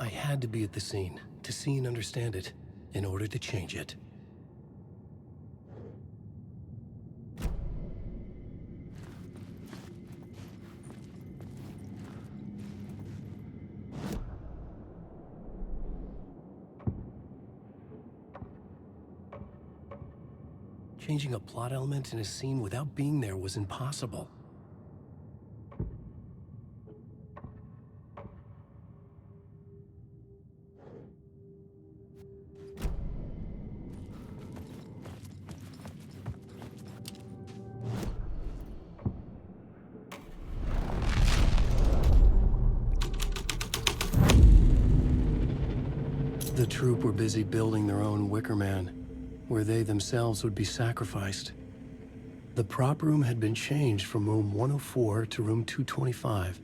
I had to be at the scene, to see and understand it, in order to change it. Changing a plot element in a scene without being there was impossible. The troupe were busy building their own Wicker Man, where they themselves would be sacrificed. The prop room had been changed from room 104 to room 225.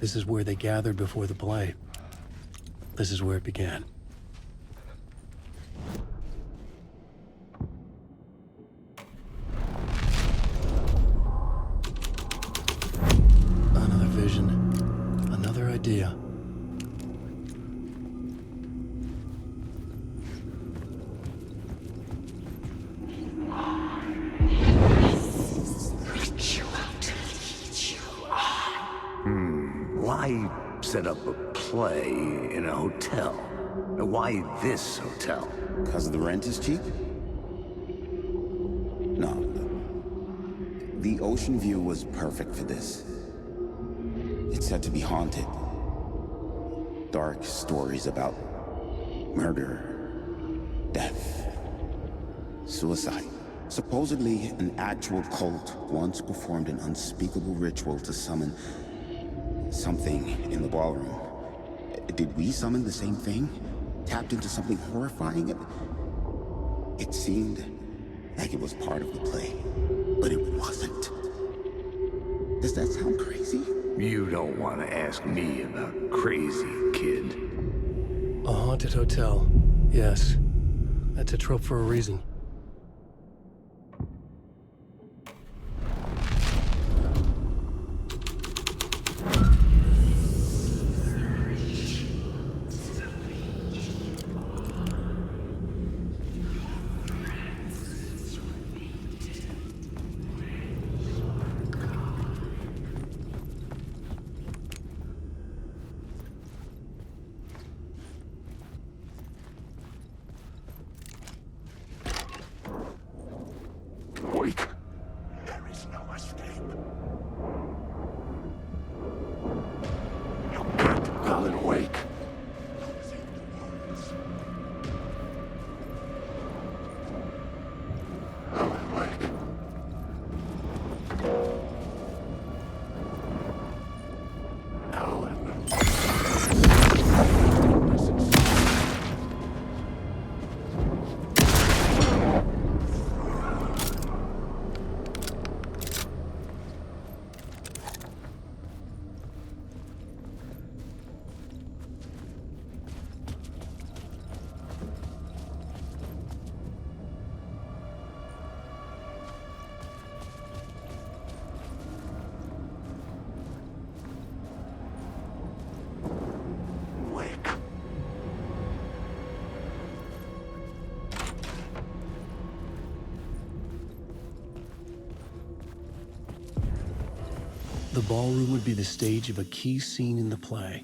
This is where they gathered before the play. This is where it began. Another vision. Another idea. Why set up a play in a hotel? Why this hotel? Because the rent is cheap? No. The ocean view was perfect for this. It's said to be haunted. Dark stories about murder, death, suicide. Supposedly, an actual cult once performed an unspeakable ritual to summon something in the ballroom. Did we summon the same thing? Tapped into something horrifying? It seemed like it was part of the play, but it wasn't. Does that sound crazy? You don't want to ask me about crazy, kid. A haunted hotel. Yes. That's a trope for a reason. Wake. There is no escape. You can't Alan, wake. Alan, wake. Alan. Wake. The ballroom would be the stage of a key scene in the play.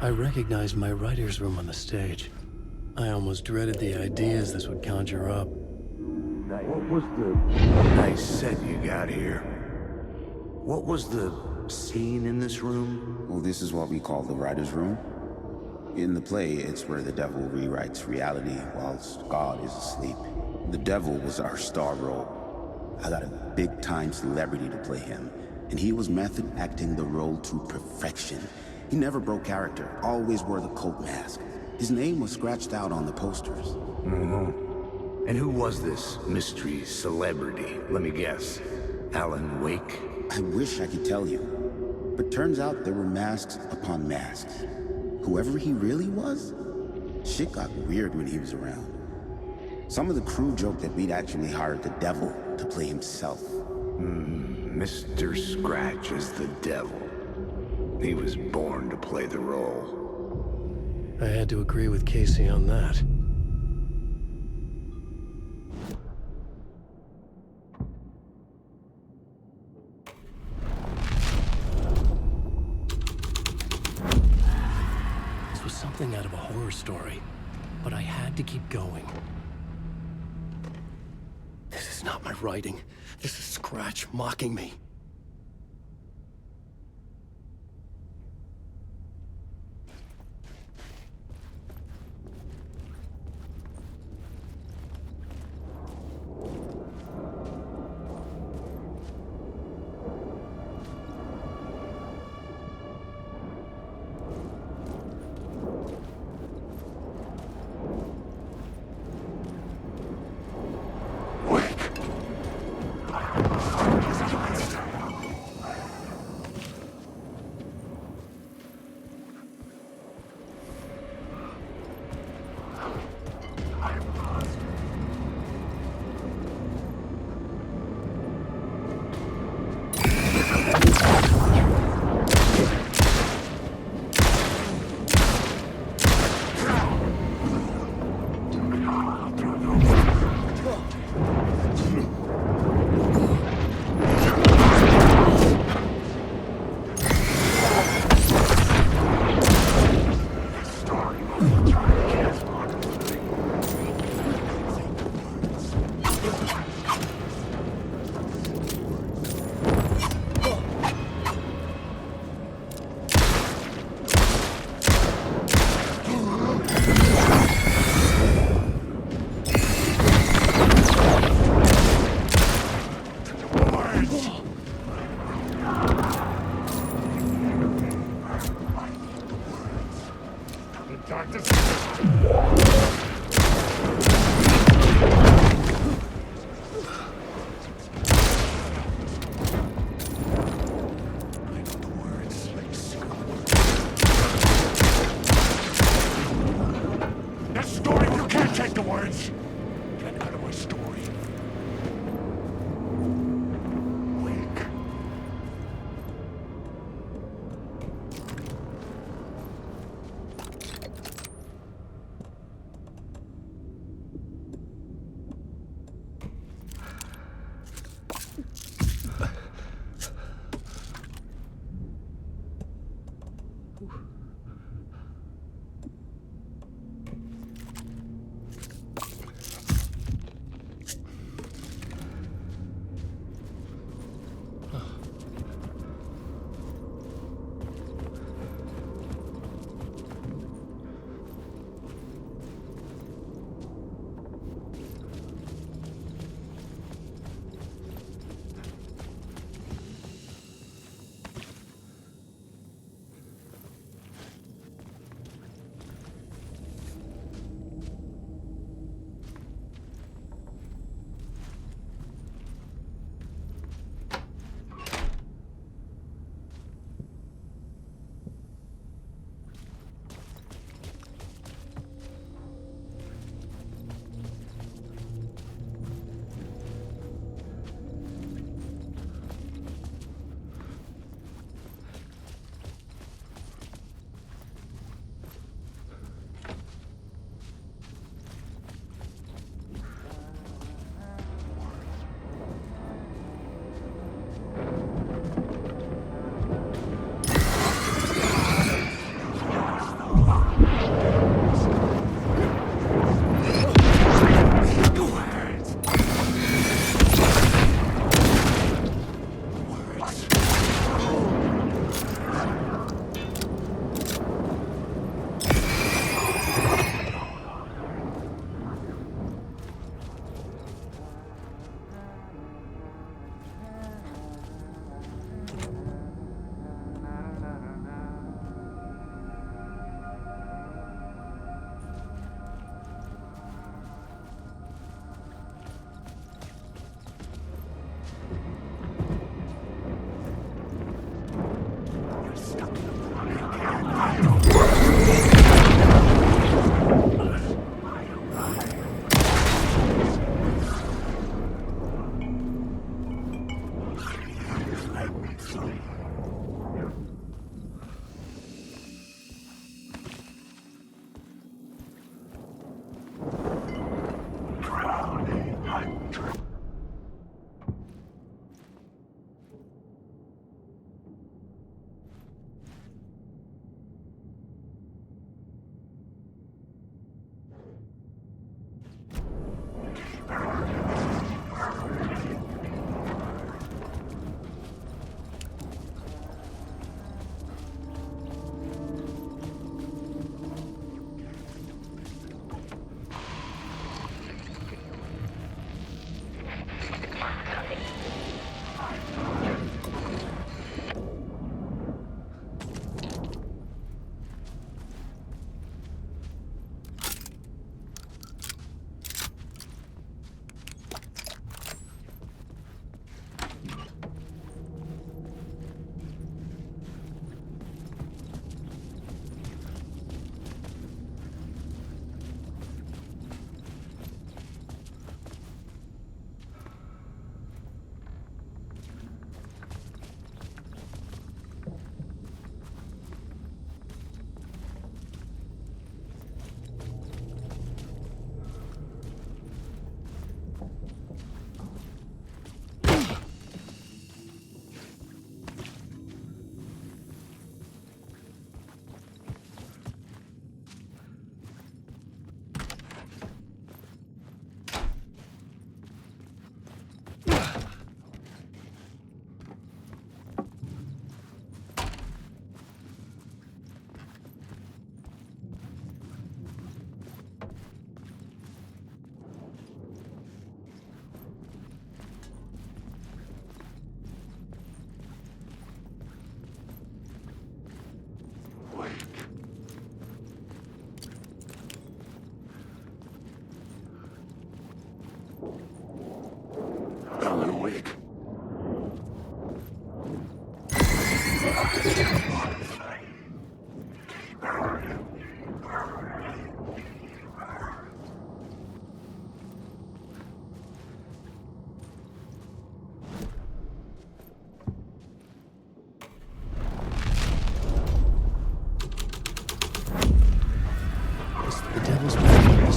I recognized my writer's room on the stage. I almost dreaded the ideas this would conjure up. What was the nice set you got here? What was the scene in this room? Well, this is what we call the writer's room. In the play, it's where the devil rewrites reality whilst God is asleep. The devil was our star role. I got a big-time celebrity to play him, and he was method acting the role to perfection. He never broke character, always wore the cult mask. His name was scratched out on the posters. Mm-hmm. And who was this mystery celebrity? Let me guess. Alan Wake? I wish I could tell you, but turns out there were masks upon masks. Whoever he really was, shit got weird when he was around. Some of the crew joked that we'd actually hired the devil to play himself. Mr. Scratch is the devil. He was born to play the role. I had to agree with Casey on that. This was something out of a horror story, but I had to keep going. This is not my writing. This is Scratch mocking me.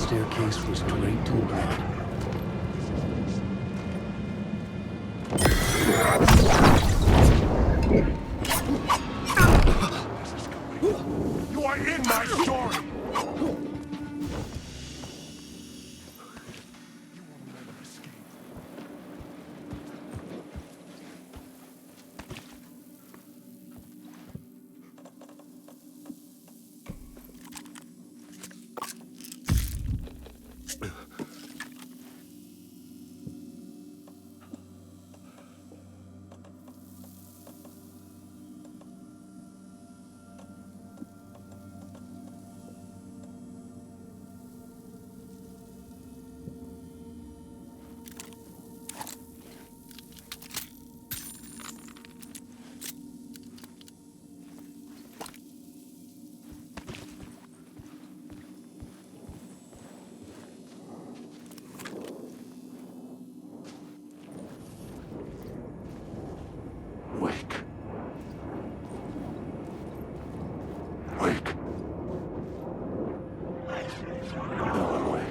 staircase was draped in blood. You are in my story! Wake. Wake. Ellen, wake.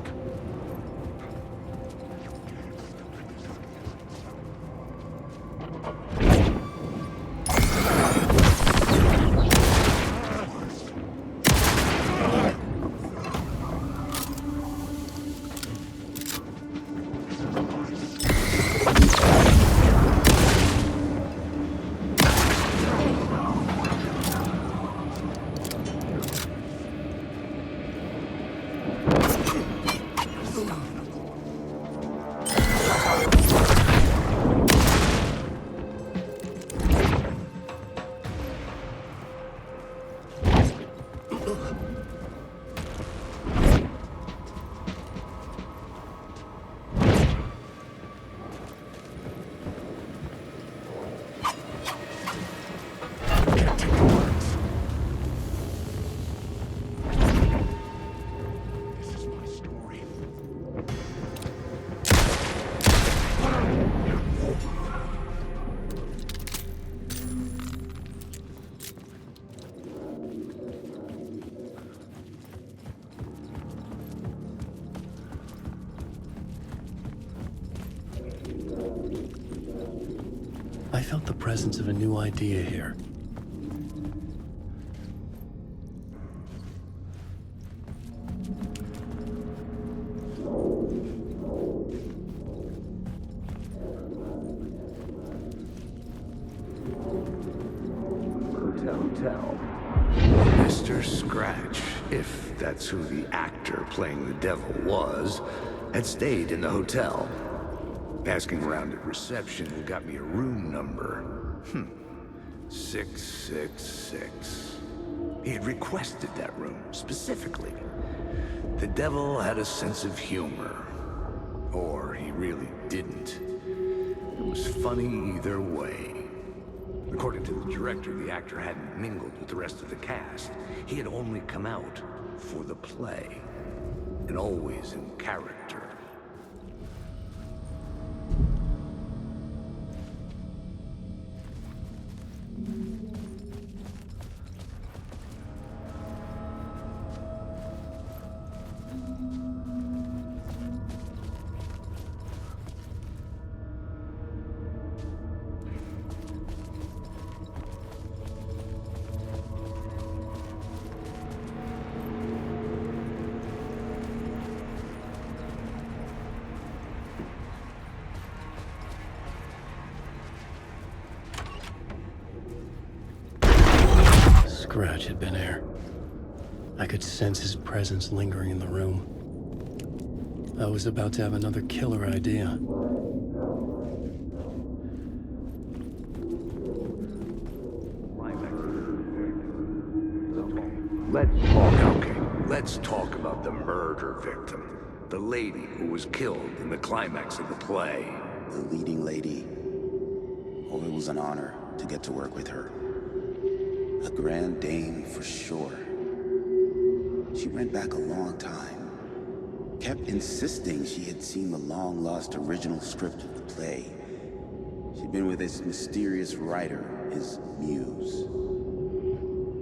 I felt the presence of a new idea here. Hotel. Mr. Scratch, if that's who the actor playing the devil was, had stayed in the hotel. Asking around at reception got me a room number. 666. He had requested that room, specifically. The devil had a sense of humor. Or he really didn't. It was funny either way. According to the director, the actor hadn't mingled with the rest of the cast. He had only come out for the play. And always in character. Scratch had been here. I could sense his presence lingering in the room. I was about to have another killer idea. Let's talk about the murder victim. The lady who was killed in the climax of the play. The leading lady. Oh, it was an honor to get to work with her. A grand dame for sure. She went back a long time. Kept insisting she had seen the long-lost original script of the play. She'd been with this mysterious writer, his muse.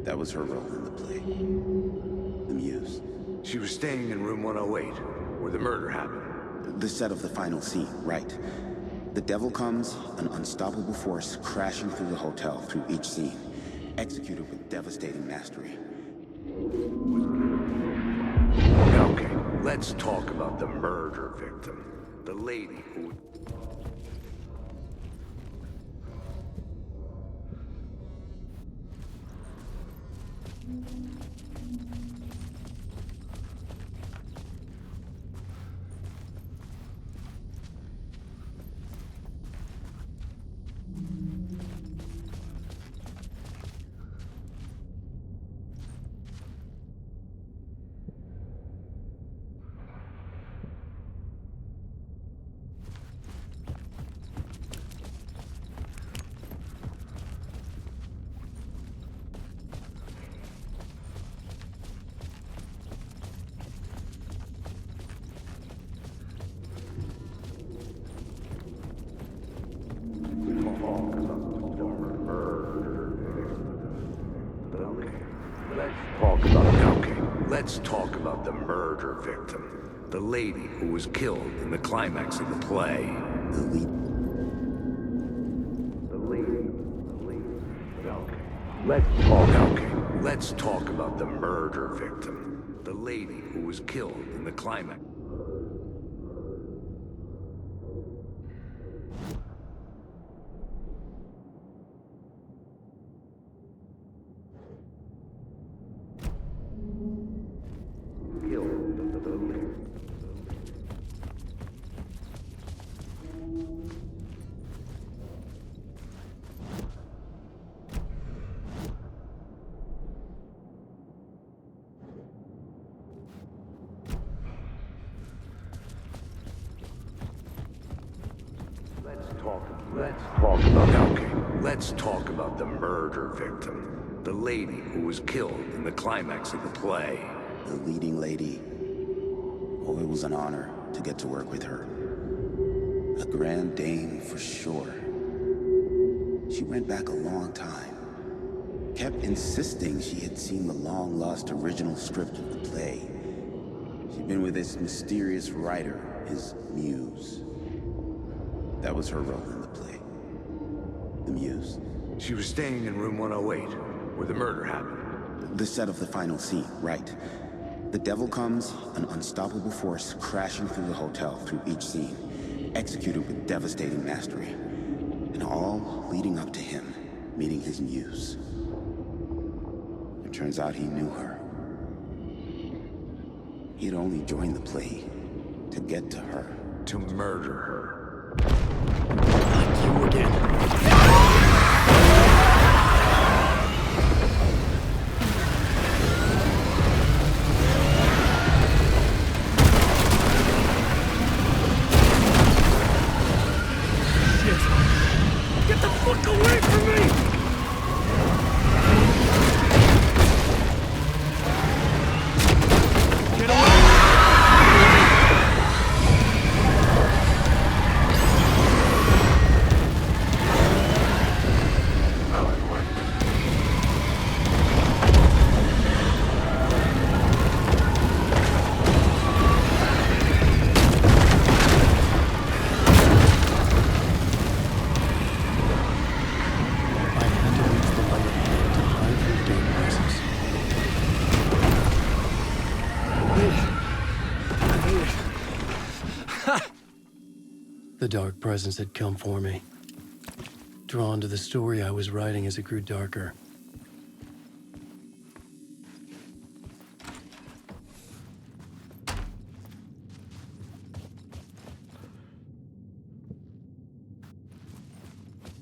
That was her role in the play. The muse. She was staying in room 108, where the murder happened. The set of the final scene, right. The devil comes, an unstoppable force crashing through the hotel through each scene, executed with devastating mastery. Okay, let's talk about the murder victim. The lady who... Let's talk about the murder victim. The lady who was killed in the climax of the play. The lead... Okay. Let's talk about the murder victim. The lady who was killed in the climax. Let's talk about the murder victim. The lady who was killed in the climax of the play. The leading lady. Oh, it was an honor to get to work with her. A grand dame for sure. She went back a long time. Kept insisting she had seen the long-lost original script of the play. She'd been with this mysterious writer, his muse. That was her role in the play. The muse. She was staying in room 108, where the murder happened. The set of the final scene, right. The devil comes, an unstoppable force crashing through the hotel through each scene, executed with devastating mastery. And all leading up to him meeting his muse. It turns out he knew her. He'd only joined the play to get to her. To murder her. You again. Get the fuck away from me! Get away! The dark presence had come for me. Drawn to the story I was writing as it grew darker.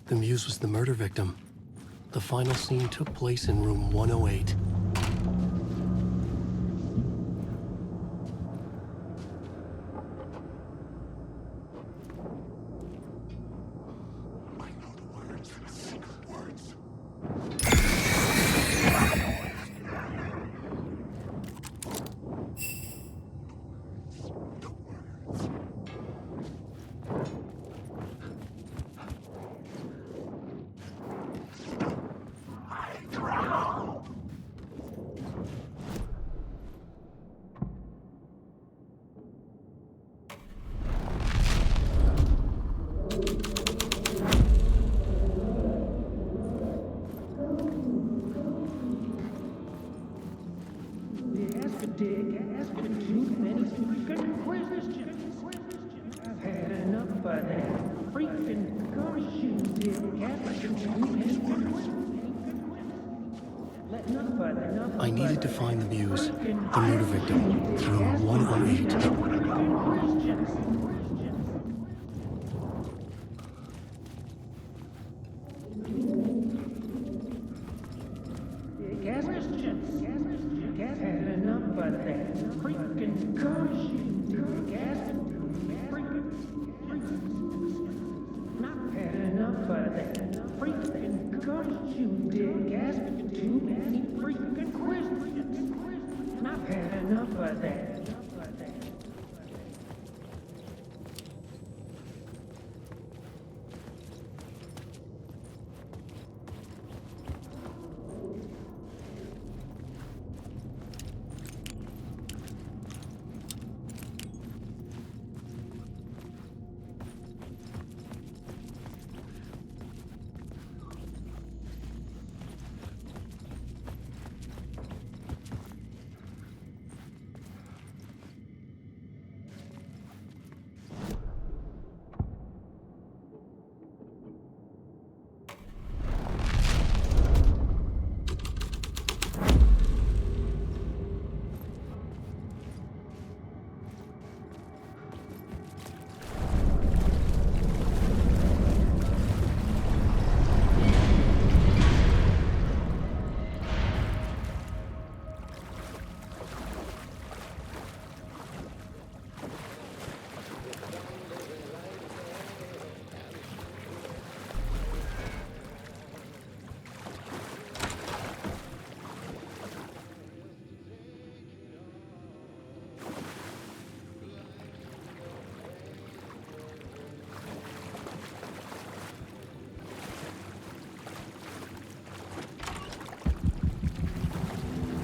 The muse was the murder victim. The final scene took place in room 108. I needed to find the Muse, the murder victim, room 108.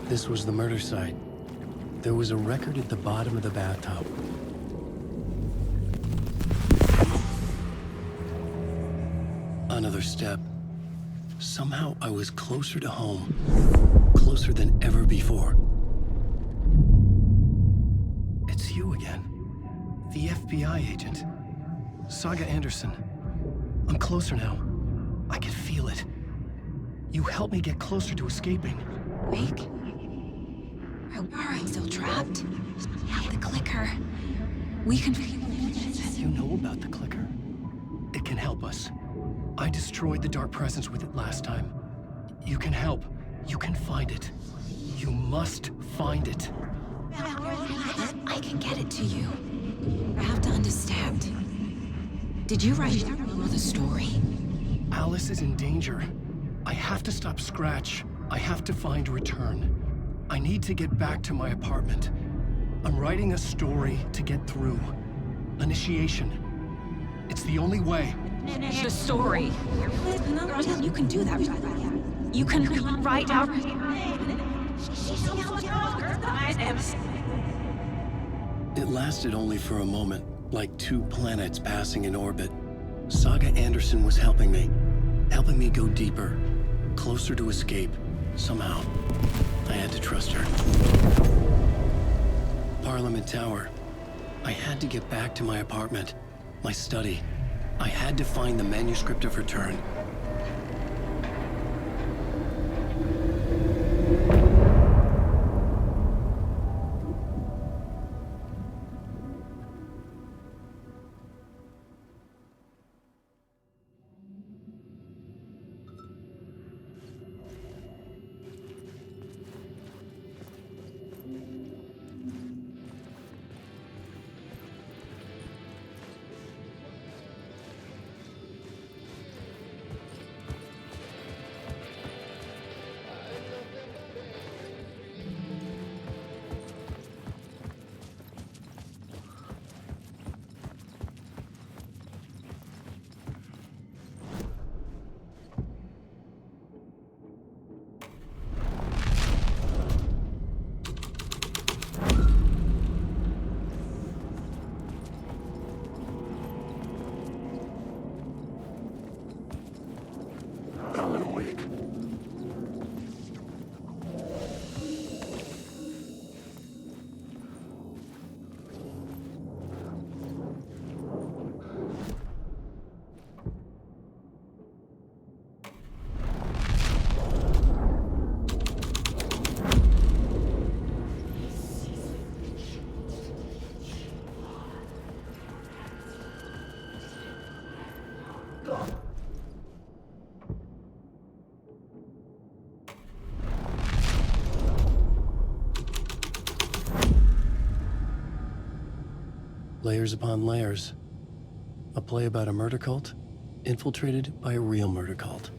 This was the murder site. There was a record at the bottom of the bathtub. Another step. Somehow I was closer to home. Closer than ever before. It's you again. The FBI agent. Saga Anderson. I'm closer now. I can feel it. You helped me get closer to escaping. Wake? Are I still trapped? The clicker. We can... You know about the clicker. It can help us. I destroyed the dark presence with it last time. You can help. You can find it. You must find it. I can get it to you. I have to understand. Did you write the story? Alice is in danger. I have to stop Scratch. I have to find Return. I need to get back to my apartment. I'm writing a story to get through. Initiation. It's the only way. The story. You can do that. You can write out... It lasted only for a moment, like two planets passing in orbit. Saga Anderson was helping me go deeper, closer to escape. Somehow, I had to trust her. Parliament Tower. I had to get back to my apartment, my study. I had to find the manuscript of Return. Layers upon layers. A play about a murder cult, infiltrated by a real murder cult.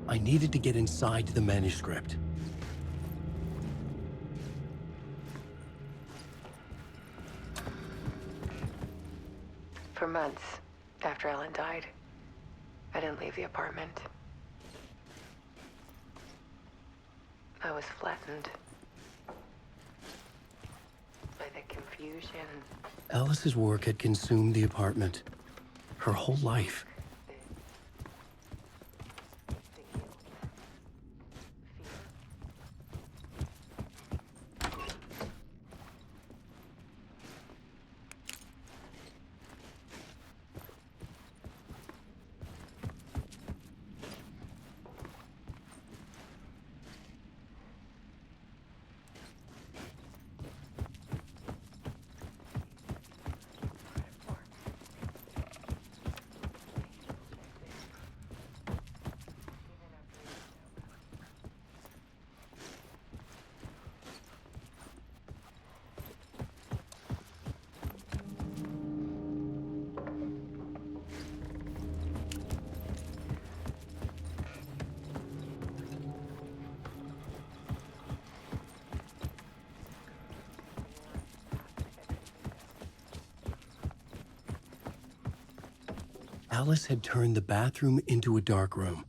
I needed to get inside the manuscript. For months after Ellen died, I didn't leave the apartment. I was flattened by the confusion. Alice's work had consumed the apartment. Her whole life. Alice had turned the bathroom into a dark room.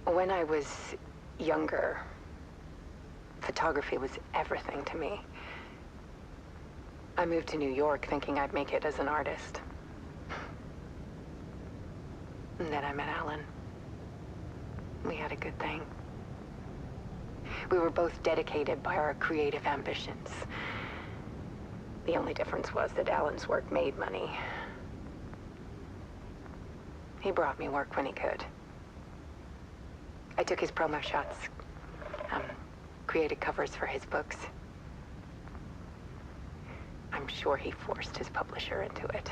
When I was younger, photography was everything to me. I moved to New York thinking I'd make it as an artist. And then I met Alan. We had a good thing. We were both dedicated by our creative ambitions. The only difference was that Alan's work made money. He brought me work when he could. I took his promo shots, created covers for his books. I'm sure he forced his publisher into it.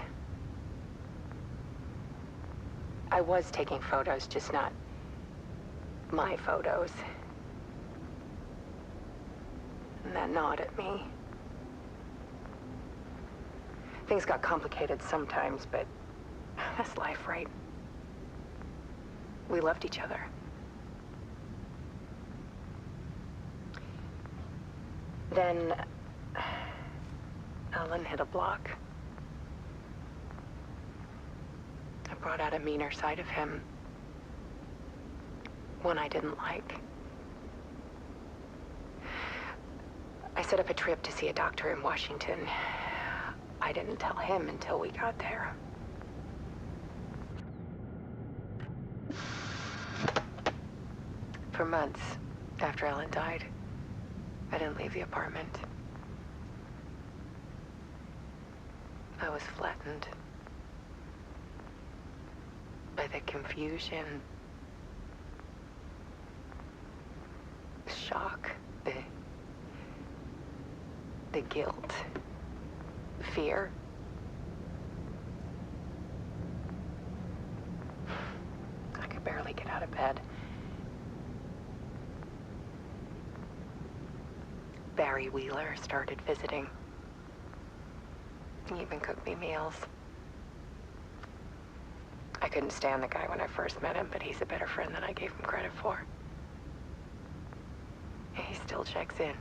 I was taking photos, just not my photos. And that gnawed at me. Things got complicated sometimes, but that's life, right? We loved each other. Then Alan hit a block. I brought out a meaner side of him. One I didn't like. I set up a trip to see a doctor in Washington. I didn't tell him until we got there. For months after Ellen died, I didn't leave the apartment. I was flattened by the confusion, shock, the guilt, fear. I could barely get out of bed. Barry Wheeler started visiting. He even cooked me meals. I couldn't stand the guy when I first met him, but he's a better friend than I gave him credit for. He still checks in.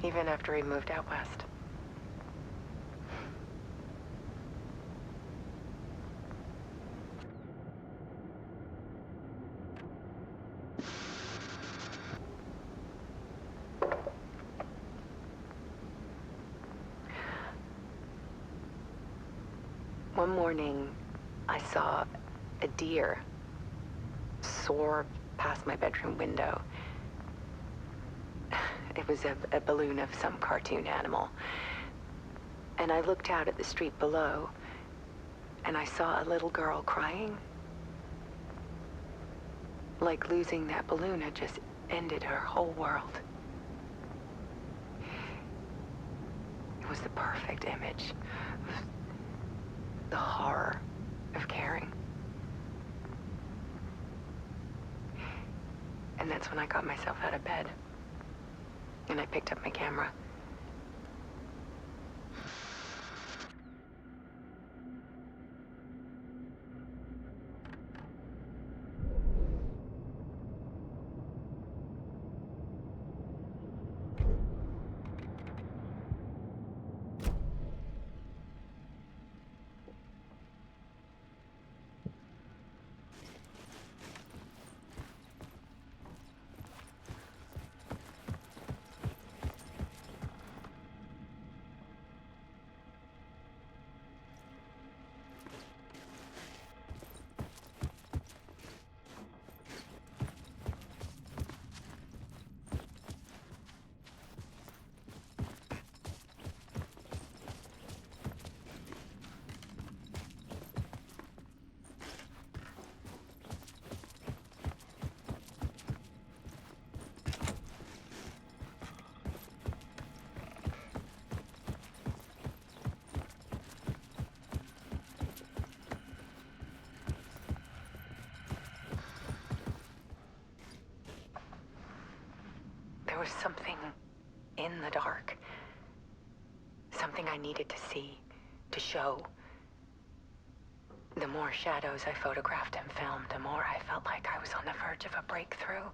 Even after he moved out west. One morning, I saw a deer soar past my bedroom window. It was a balloon of some cartoon animal. And I looked out at the street below, and I saw a little girl crying. Like losing that balloon had just ended her whole world. It was the perfect image of the horror of caring. And that's when I got myself out of bed. And I picked up my camera. There was something in the dark. Something I needed to see, to show. The more shadows I photographed and filmed, the more I felt like I was on the verge of a breakthrough.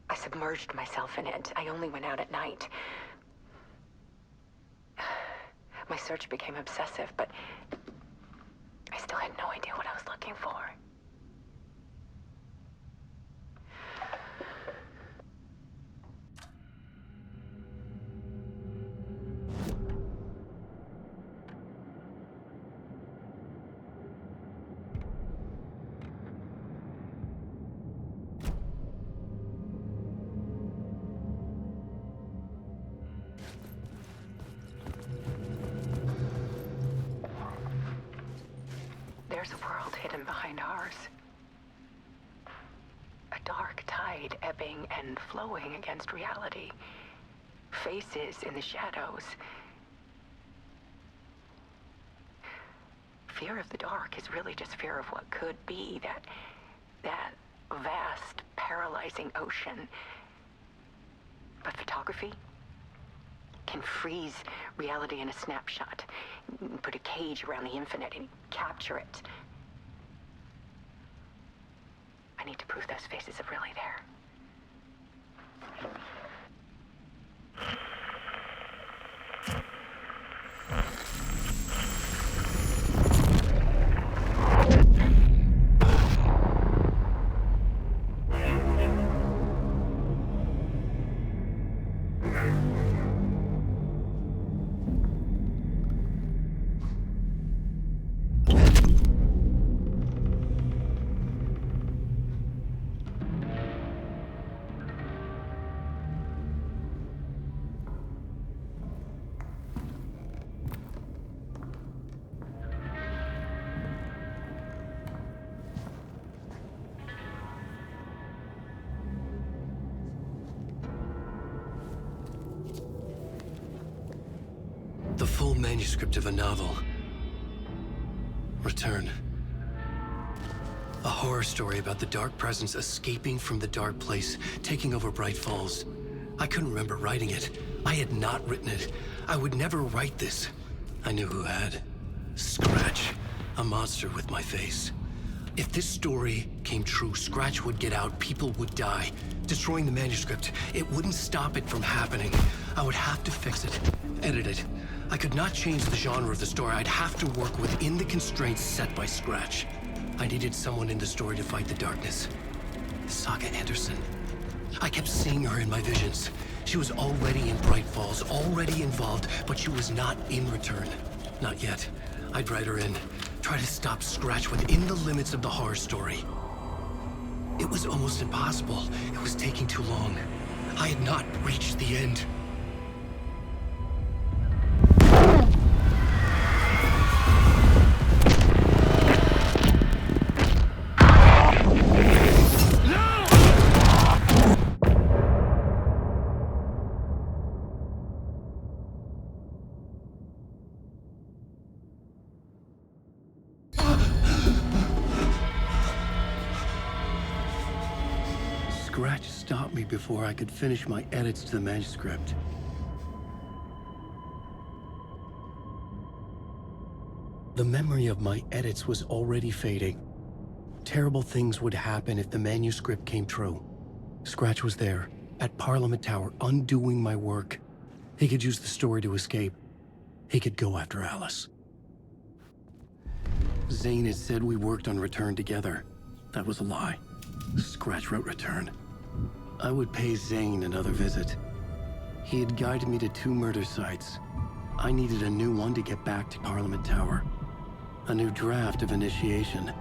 I submerged myself in it. I only went out at night. My search became obsessive, but I still had no idea what I was looking for. There's a world hidden behind ours. A dark tide ebbing and flowing against reality. Faces in the shadows. Fear of the dark is really just fear of what could be, that vast, paralyzing ocean. But photography can freeze reality in a snapshot, put a cage around the infinite and capture it. I need to prove those faces are really there. The full manuscript of a novel. Return. A horror story about the dark presence escaping from the dark place, taking over Bright Falls. I couldn't remember writing it. I had not written it. I would never write this. I knew who had. Scratch. A monster with my face. If this story came true, Scratch would get out, people would die. Destroying the manuscript, it wouldn't stop it from happening. I would have to fix it, edit it. I could not change the genre of the story. I'd have to work within the constraints set by Scratch. I needed someone in the story to fight the darkness. Saga Anderson. I kept seeing her in my visions. She was already in Bright Falls, already involved, but she was not in Return. Not yet. I'd write her in. Try to stop Scratch within the limits of the horror story. It was almost impossible. It was taking too long. I had not reached the end. Scratch stopped me before I could finish my edits to the manuscript. The memory of my edits was already fading. Terrible things would happen if the manuscript came true. Scratch was there, at Parliament Tower, undoing my work. He could use the story to escape. He could go after Alice. Zane had said we worked on Return together. That was a lie. Scratch wrote Return. I would pay Zane another visit. He had guided me to 2 murder sites. I needed a new one to get back to Parliament Tower. A new draft of initiation.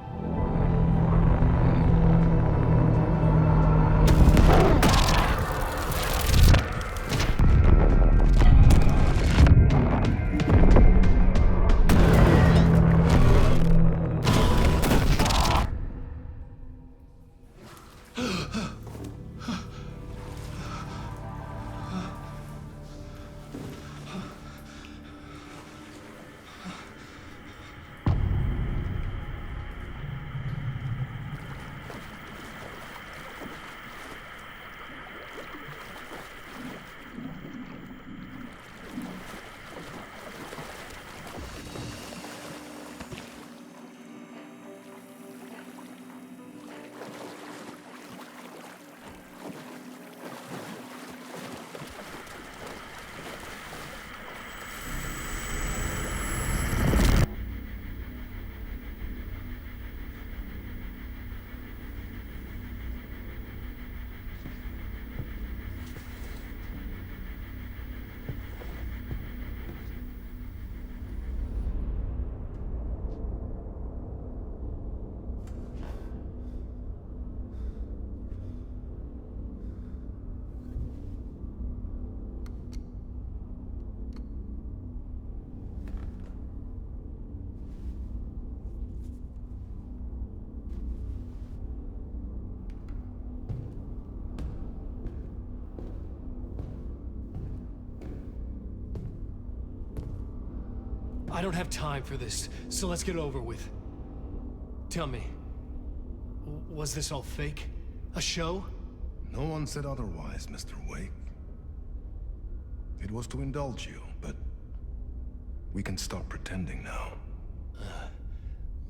I don't have time for this, so let's get it over with. Tell me, was this all fake? A show? No one said otherwise, Mr. Wake. It was to indulge you, but we can stop pretending now.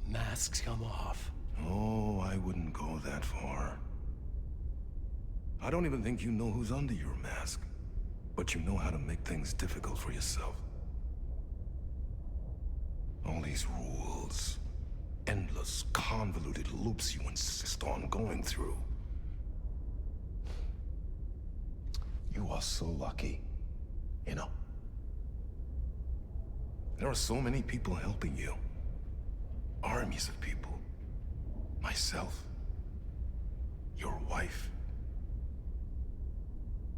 Masks come off. Oh, I wouldn't go that far. I don't even think you know who's under your mask, but you know how to make things difficult for yourself. All these rules, endless, convoluted loops you insist on going through. You are so lucky, you know. There are so many people helping you. Armies of people. Myself. Your wife.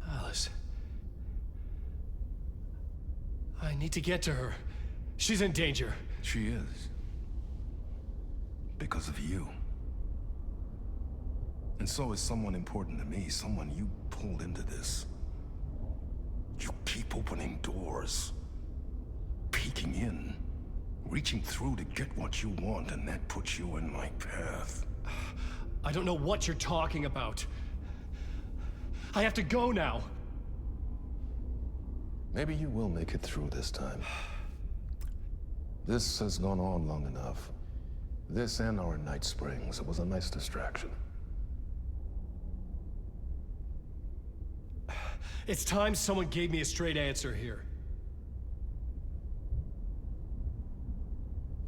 Alice. I need to get to her. She's in danger. She is. Because of you. And so is someone important to me, someone you pulled into this. You keep opening doors. Peeking in. Reaching through to get what you want, and that puts you in my path. I don't know what you're talking about. I have to go now. Maybe you will make it through this time. This has gone on long enough. This and our Night Springs. It was a nice distraction. It's time someone gave me a straight answer here.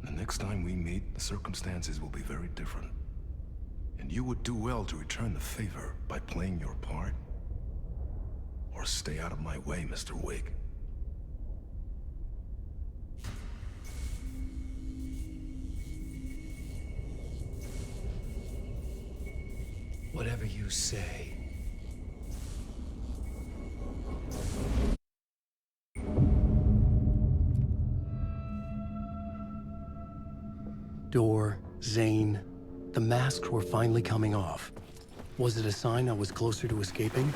The next time we meet, the circumstances will be very different. And you would do well to return the favor by playing your part. Or doors. Stay out of my way, Mr. Wig. Whatever you say. Door, Zane, the masks were finally coming off. Was it a sign I was closer to escaping?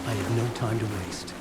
I had no time to waste.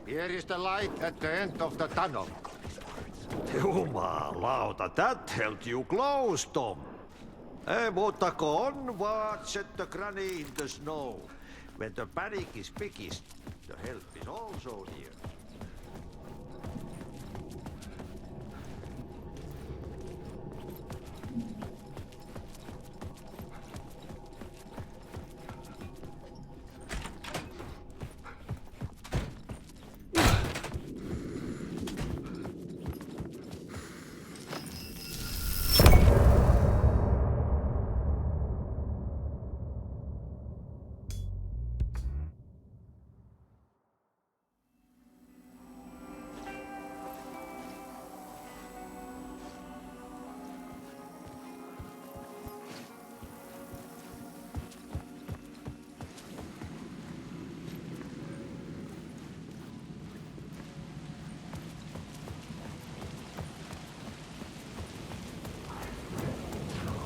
Here is the light at the end of the tunnel. Jumalauta, that held you close, Tom. Mutta on what set the granny in the snow. When the panic is biggest, the help is also near.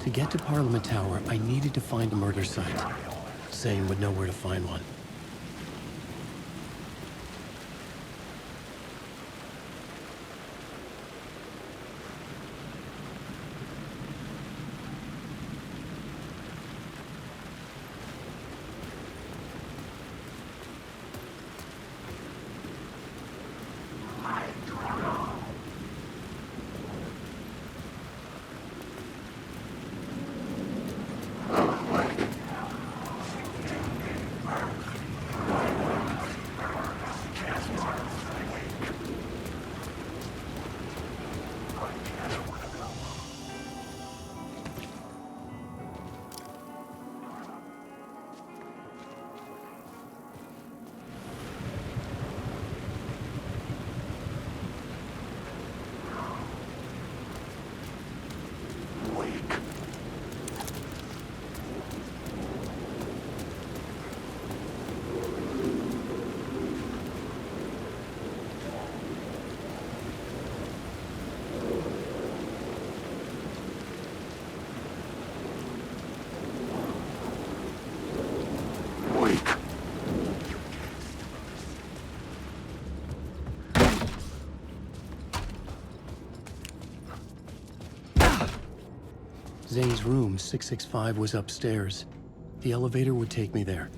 To get to Parliament Tower, I needed to find a murder site. Zane would know where to find one. Zane's room, 665, was upstairs. The elevator would take me there.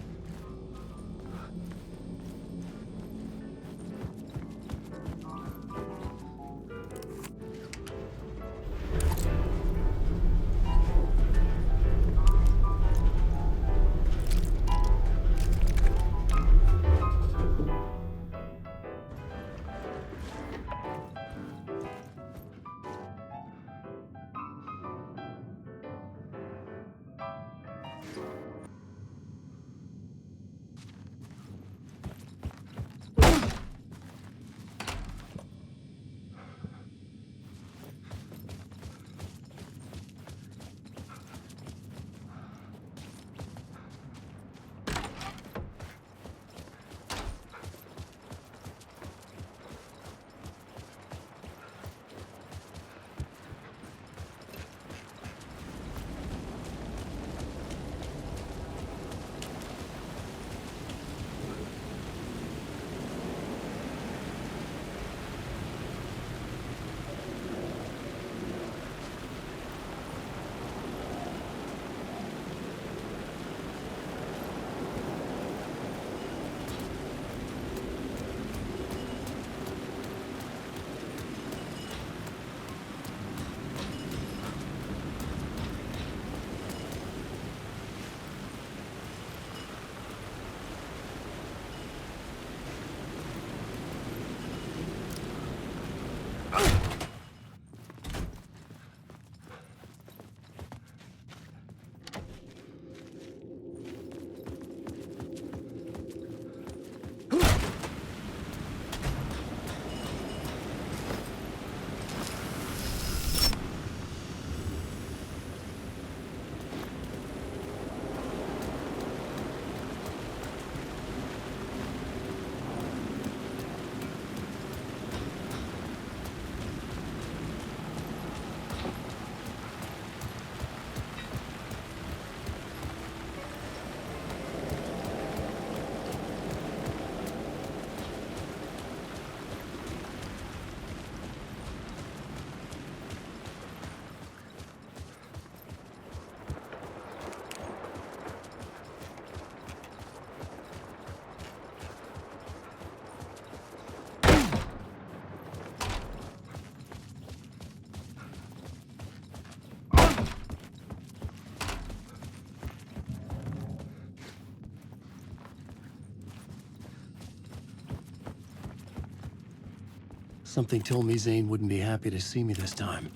Something told me Zane wouldn't be happy to see me this time.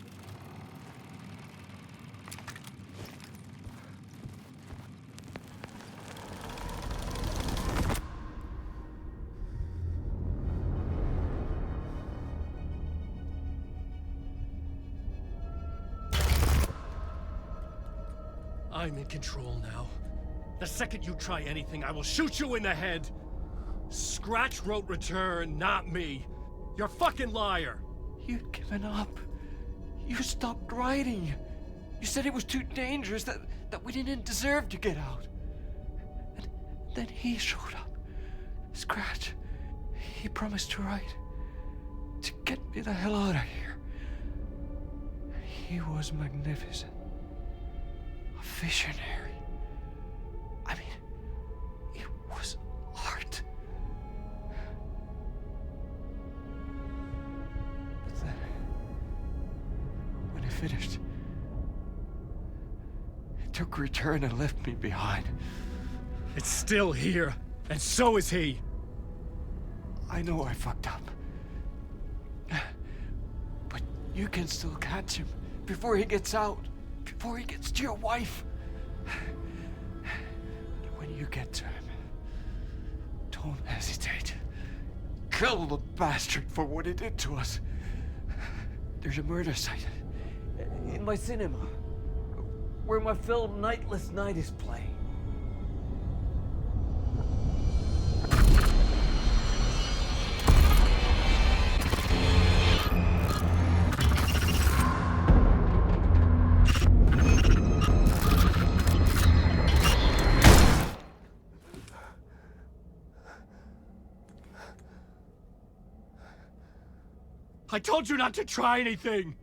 I'm in control now. The second you try anything, I will shoot you in the head! Scratch wrote return, not me. You're a fucking liar! You'd given up. You stopped writing. You said it was too dangerous, that we didn't deserve to get out. And then he showed up. Scratch. He promised to write. To get me the hell out of here. He was magnificent. A visionary. I mean, it was art. But then, when he finished, he took a return and left me behind. It's still here, and so is he. I know I fucked up. But you can still catch him before he gets out. Before he gets to your wife. And when you get to him, don't hesitate. Kill the bastard for what he did to us. There's a murder site in my cinema where my film Nightless Night is playing. I told you not to try anything!